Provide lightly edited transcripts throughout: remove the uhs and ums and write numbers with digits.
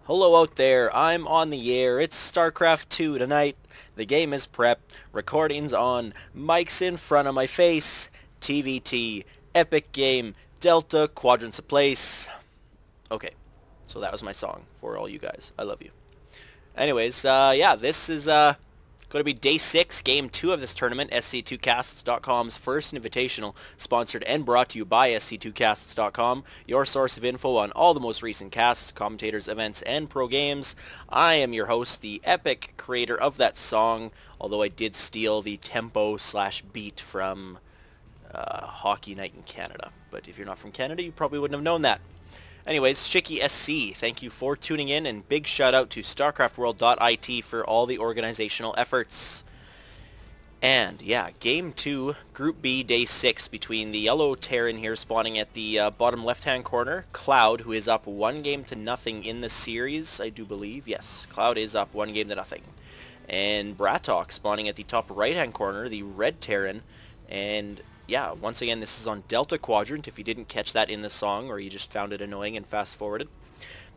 Hello out there, I'm on the air, it's StarCraft 2 tonight, the game is prepped, recordings on, mics in front of my face, TVT, epic game, Delta, quadrants of place. Okay, so that was my song for all you guys, I love you. Anyways, yeah, this is going to be day 6, game 2 of this tournament, SC2Casts.com's first invitational, sponsored and brought to you by SC2Casts.com, your source of info on all the most recent casts, commentators, events, and pro games. I am your host, the epic creator of that song, although I did steal the tempo slash beat from Hockey Night in Canada. But if you're not from Canada, you probably wouldn't have known that. Anyways, Shicky SC, thank you for tuning in, and big shout out to starcraftworld.it for all the organizational efforts. And yeah, game 2, Group B, day 6, between the yellow Terran here spawning at the bottom left-hand corner, ClouD, who is up 1-0 in the series, I do believe. Yes, ClouD is up 1-0, and BratOK spawning at the top right-hand corner, the red Terran, and yeah, once again, this is on Delta Quadrant, if you didn't catch that in the song, or you just found it annoying and fast-forwarded.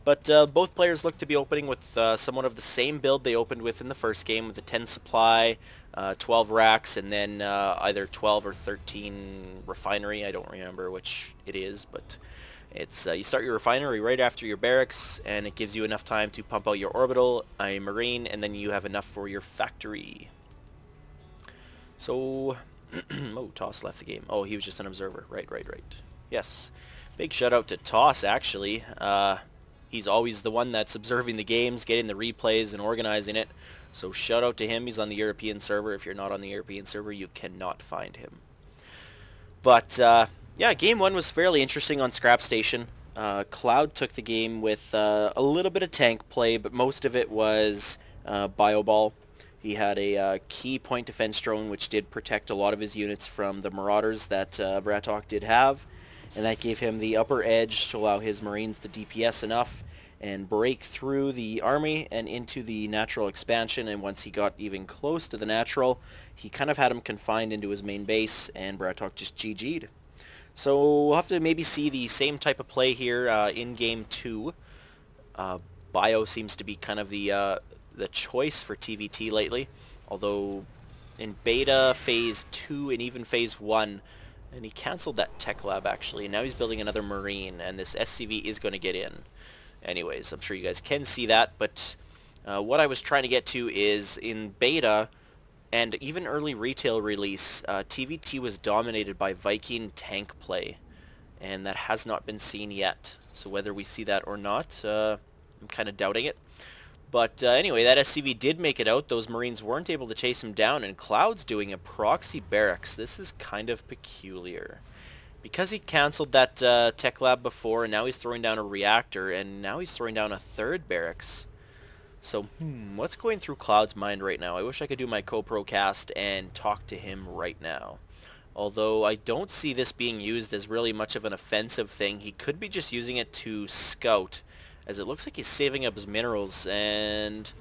But both players look to be opening with somewhat of the same build they opened with in the first game, with a 10 supply, 12 racks, and then either 12 or 13 refinery. I don't remember which it is, but it's you start your refinery right after your barracks, and it gives you enough time to pump out your orbital, a marine, and then you have enough for your factory. So... oh, Toss left the game. Oh, he was just an observer. Right. Yes. Big shout out to Toss, actually. He's always the one that's observing the games, getting the replays, and organizing it. So shout out to him. He's on the European server. If you're not on the European server, you cannot find him. But, yeah, game 1 was fairly interesting on Scrap Station. ClouD took the game with a little bit of tank play, but most of it was Bioball. He had a key point defense drone, which did protect a lot of his units from the marauders that BratOK did have, and that gave him the upper edge to allow his marines to DPS enough and break through the army and into the natural expansion. And once he got even close to the natural, he kind of had him confined into his main base, and BratOK just GG'd. So we'll have to maybe see the same type of play here in game 2. Bio seems to be kind of the choice for TvT lately, although in beta, phase 2, and even phase 1, and he cancelled that tech lab actually, and now he's building another marine, and this SCV is going to get in. Anyways, I'm sure you guys can see that, but what I was trying to get to is in beta and even early retail release, TvT was dominated by Viking tank play, and that has not been seen yet. So whether we see that or not, I'm kind of doubting it. But anyway, that SCV did make it out. Those Marines weren't able to chase him down, and ClouD's doing a proxy barracks. This is kind of peculiar. Because he cancelled that tech lab before, and now he's throwing down a reactor, and now he's throwing down a third barracks. So, what's going through ClouD's mind right now? I wish I could do my co-pro cast and talk to him right now. Although I don't see this being used as really much of an offensive thing. He could be just using it to scout, as it looks like he's saving up his minerals, and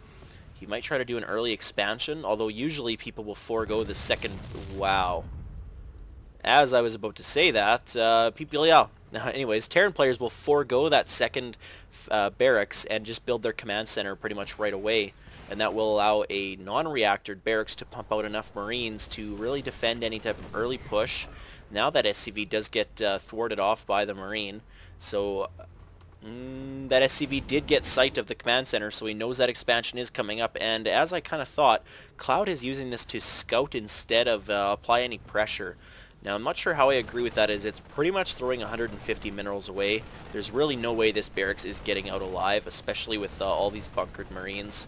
he might try to do an early expansion, although usually people will forego the second... Wow. As I was about to say that, people, yeah. Anyways, Terran players will forego that second barracks and just build their command center pretty much right away, and that will allow a non-reactored barracks to pump out enough Marines to really defend any type of early push. Now that SCV does get thwarted off by the Marine, so... that SCV did get sight of the command center, so he knows that expansion is coming up, and as I kind of thought, ClouD is using this to scout instead of apply any pressure. Now, I'm not sure how I agree with that, as it's pretty much throwing 150 minerals away. There's really no way this barracks is getting out alive, especially with all these bunkered Marines.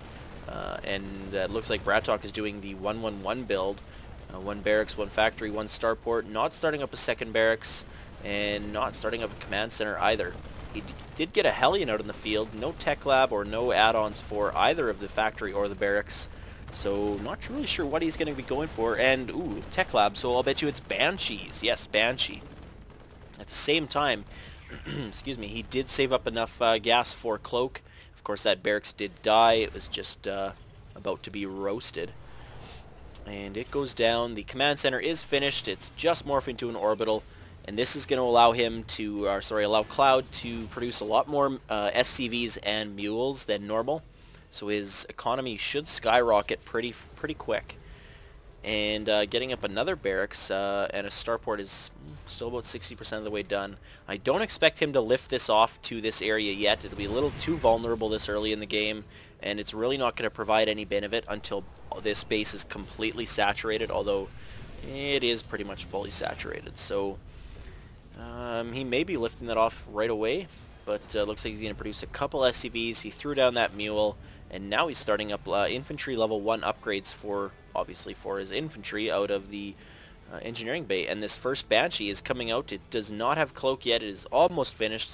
And it looks like BratOK is doing the 1-1-1 build. 1 barracks, 1 factory, 1 starport, not starting up a second barracks, and not starting up a command center either. He did get a Hellion out in the field, no tech lab or no add-ons for either of the factory or the barracks, so not really sure what he's going to be going for. And ooh, tech lab, so I'll bet you it's Banshees. Yes, Banshee. At the same time, excuse me, he did save up enough gas for Cloak. Of course, that barracks did die. It was just about to be roasted. And it goes down. The command center is finished. It's just morphed into an orbital. and this is going to allow him to, allow ClouD to produce a lot more SCVs and mules than normal. So his economy should skyrocket pretty quick. And getting up another barracks and a starport is still about 60% of the way done. I don't expect him to lift this off to this area yet. It'll be a little too vulnerable this early in the game, and it's really not going to provide any benefit until this base is completely saturated, although it is pretty much fully saturated. So he may be lifting that off right away, but looks like he's going to produce a couple SCVs. He threw down that mule, and now he's starting up infantry level 1 upgrades for, obviously, for his infantry out of the engineering bay. And this first Banshee is coming out. It does not have cloak yet. It is almost finished.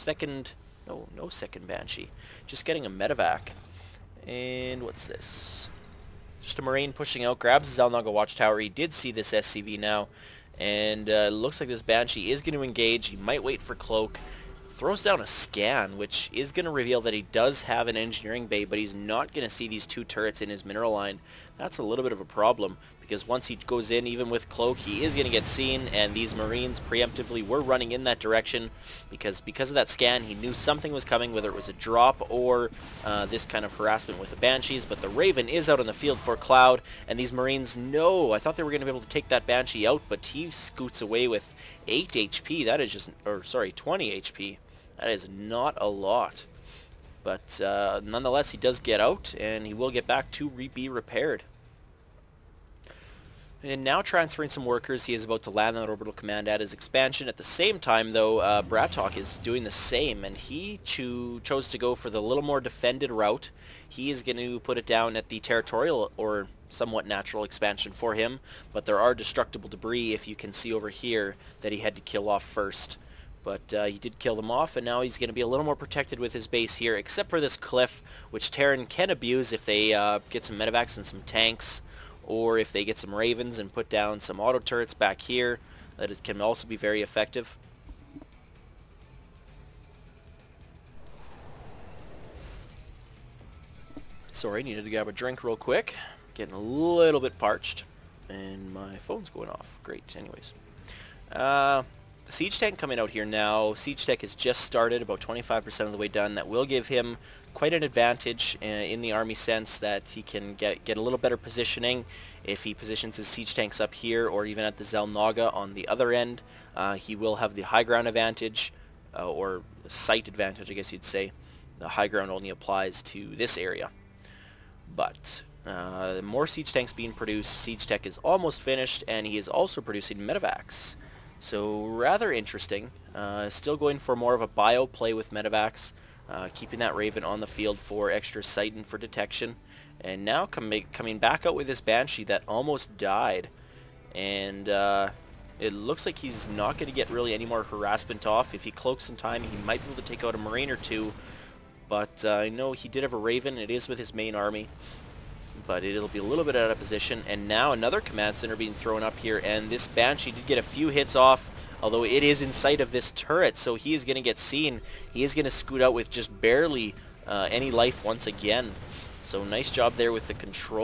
No second Banshee. Just getting a medevac. And what's this? Just a Marine pushing out, grabs his Alnaga Watchtower. He did see this SCV now, and looks like this Banshee is going to engage. He might wait for cloak. Throws down a scan, which is going to reveal that he does have an engineering bay, but he's not going to see these 2 turrets in his mineral line. That's a little bit of a problem, because once he goes in, even with cloak, he is going to get seen, and these Marines preemptively were running in that direction, because of that scan, he knew something was coming, whether it was a drop or this kind of harassment with the Banshees. But the Raven is out on the field for ClouD, and these Marines know. I thought they were going to be able to take that Banshee out, but he scoots away with 8 HP. That is just, 20 HP. That is not a lot. But nonetheless, he does get out, and he will get back to be repaired. And now transferring some workers, he is about to land on orbital command at his expansion. At the same time, though, BratOK is doing the same, and he chose to go for the little more defended route. He is going to put it down at the territorial or somewhat natural expansion for him, but there are destructible debris, if you can see over here, that he had to kill off first. But he did kill them off, and now he's going to be a little more protected with his base here, except for this cliff, which Terran can abuse if they get some medevacs and some tanks, or if they get some Ravens and put down some auto turrets back here. That it can also be very effective. Sorry, needed to grab a drink real quick. Getting a little bit parched, and my phone's going off. Great, anyways. Siege Tank coming out here now. Siege Tech has just started, about 25% of the way done. That will give him quite an advantage in the army sense that he can get a little better positioning if he positions his Siege Tanks up here or even at the Xel'Naga on the other end. He will have the high ground advantage, or site advantage, I guess you'd say. The high ground only applies to this area. But more Siege Tanks being produced. Siege Tech is almost finished, and he is also producing medevacs. So rather interesting. Still going for more of a bio play with medevacs, keeping that Raven on the field for extra sight and for detection. And now coming back out with this Banshee that almost died. And it looks like he's not going to get really any more harassment off. If he cloaks in time, he might be able to take out a Marine or 2. But I know he did have a Raven. It is with his main army. But it'll be a little bit out of position. And now another command center being thrown up here, and this Banshee did get a few hits off, although it is in sight of this turret, so he is going to get seen. He is going to scoot out with just barely any life once again. So nice job there with the control.